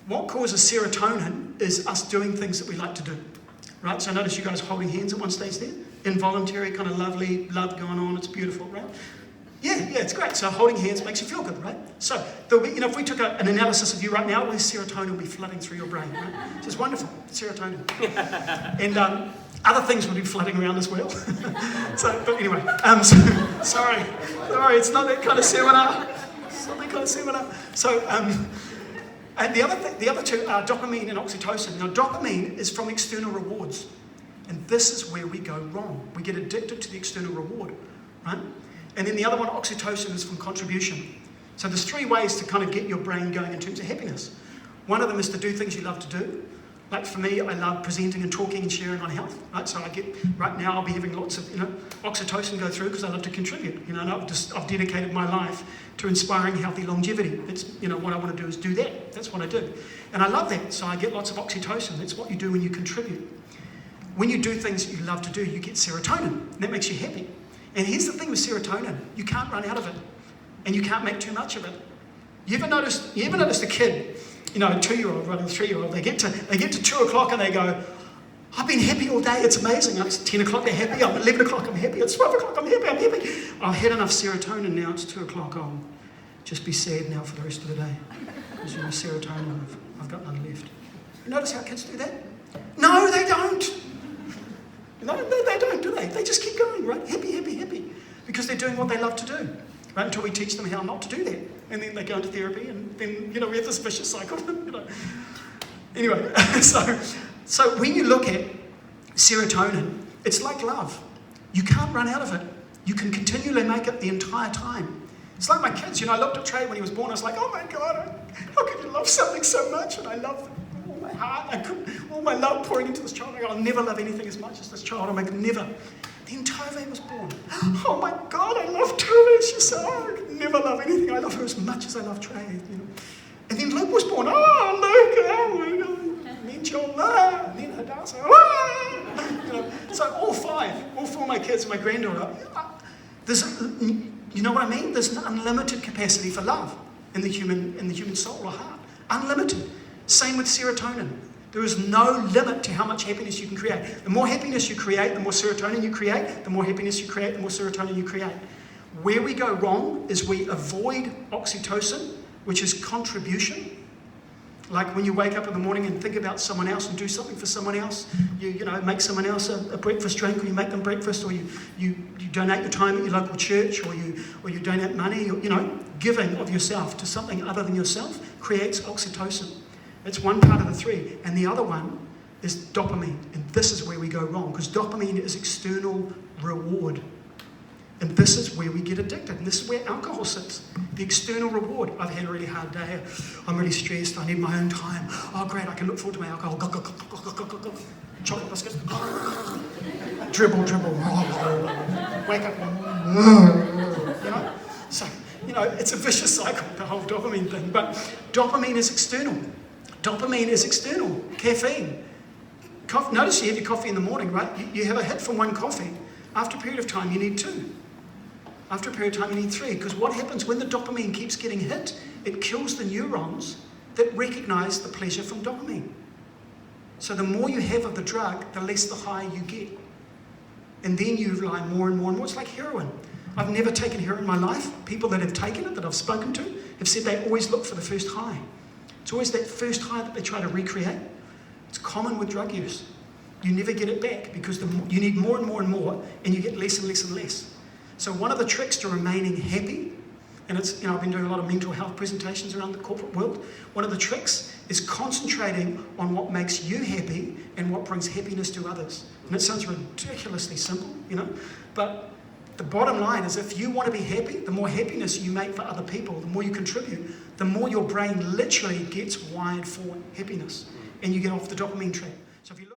what causes serotonin is us doing things that we like to do, right? So notice you guys holding hands at one stage there. Involuntary, kind of lovely, love going on, it's beautiful, right? Yeah, it's great. So holding hands makes you feel good, right? So, if we took an analysis of you right now, serotonin will be flooding through your brain, right? So it's wonderful, serotonin. And other things will be flooding around as well. But anyway, sorry, it's not that kind of seminar. So, and the other two are dopamine and oxytocin. Now, dopamine is from external rewards. And this is where we go wrong. We get addicted to the external reward, right? And then the other one, oxytocin, is from contribution. So there's three ways to kind of get your brain going in terms of happiness. One of them is to do things you love to do. Like for me, I love presenting and talking and sharing on health, right? So right now I'll be having lots of, oxytocin go through because I love to contribute, and I've dedicated my life to inspiring healthy longevity. It's, what I want to do is do that. That's what I do. And I love that, so I get lots of oxytocin. That's what you do when you contribute. When you do things that you love to do, you get serotonin, and that makes you happy. And here's the thing with serotonin, you can't run out of it, and you can't make too much of it. You ever noticed a kid, a 2-year-old running a 3-year-old, they get to 2 o'clock and they go, I've been happy all day, it's amazing. It's 10 o'clock, they're happy, 11 o'clock, I'm happy, it's 12 o'clock, I'm happy. I've had enough serotonin now, it's 2 o'clock, I'll just be sad now for the rest of the day. Because serotonin, I've got none left. You notice how kids do that? No, they don't. No, they don't, do they? They just keep going, right? Happy. Because they're doing what they love to do, right? Until we teach them how not to do that. And then they go into therapy, and then, we have this vicious cycle, Anyway, so when you look at serotonin, it's like love. You can't run out of it. You can continually make it the entire time. It's like my kids, I looked at Trey when he was born, I was like, oh my God, how could you love something so much? And I love all my heart, all my love pouring into this child. I'll never love anything as much as this child. Never. Then Tove was born. Oh my God, I love Tove. She said, I could never love anything. I love her as much as I love Trey. And then Luke was born. Oh, Luke, oh my God. And then Joel, and then Hadassah. So all 4 of my kids, my granddaughter, you know what I mean? There's an unlimited capacity for love in the human soul or heart. Unlimited. Same with serotonin. There is no limit to how much happiness you can create. The more happiness you create, the more serotonin you create. The more happiness you create, the more serotonin you create. Where we go wrong is we avoid oxytocin, which is contribution. Like when you wake up in the morning and think about someone else and do something for someone else, you make someone else a breakfast drink, or you make them breakfast, or you donate your time at your local church, or you donate money, giving of yourself to something other than yourself creates oxytocin. It's one part of the three. And the other one is dopamine. And this is where we go wrong, because dopamine is external reward. And this is where we get addicted. And this is where alcohol sits. The external reward. I've had a really hard day. I'm really stressed. I need my own time. Oh, great. I can look forward to my alcohol. Chocolate biscuits. Dribble. Wake up. So, it's a vicious cycle, the whole dopamine thing. But dopamine is external. Caffeine. Notice you have your coffee in the morning, right? You have a hit from one coffee. After a period of time, you need 2. After a period of time, you need 3. Because what happens when the dopamine keeps getting hit, it kills the neurons that recognize the pleasure from dopamine. So the more you have of the drug, the less the high you get. And then you rely more and more. It's like heroin. I've never taken heroin in my life. People that have taken it, that I've spoken to, have said they always look for the first high. It's always that first high that they try to recreate. It's common with drug use. You never get it back because you need more and more and more, and you get less and less and less. So one of the tricks to remaining happy, and it's, I've been doing a lot of mental health presentations around the corporate world, one of the tricks is concentrating on what makes you happy and what brings happiness to others. And it sounds ridiculously simple, but the bottom line is if you want to be happy, the more happiness you make for other people, the more you contribute, the more your brain literally gets wired for happiness, and you get off the dopamine track. So if you look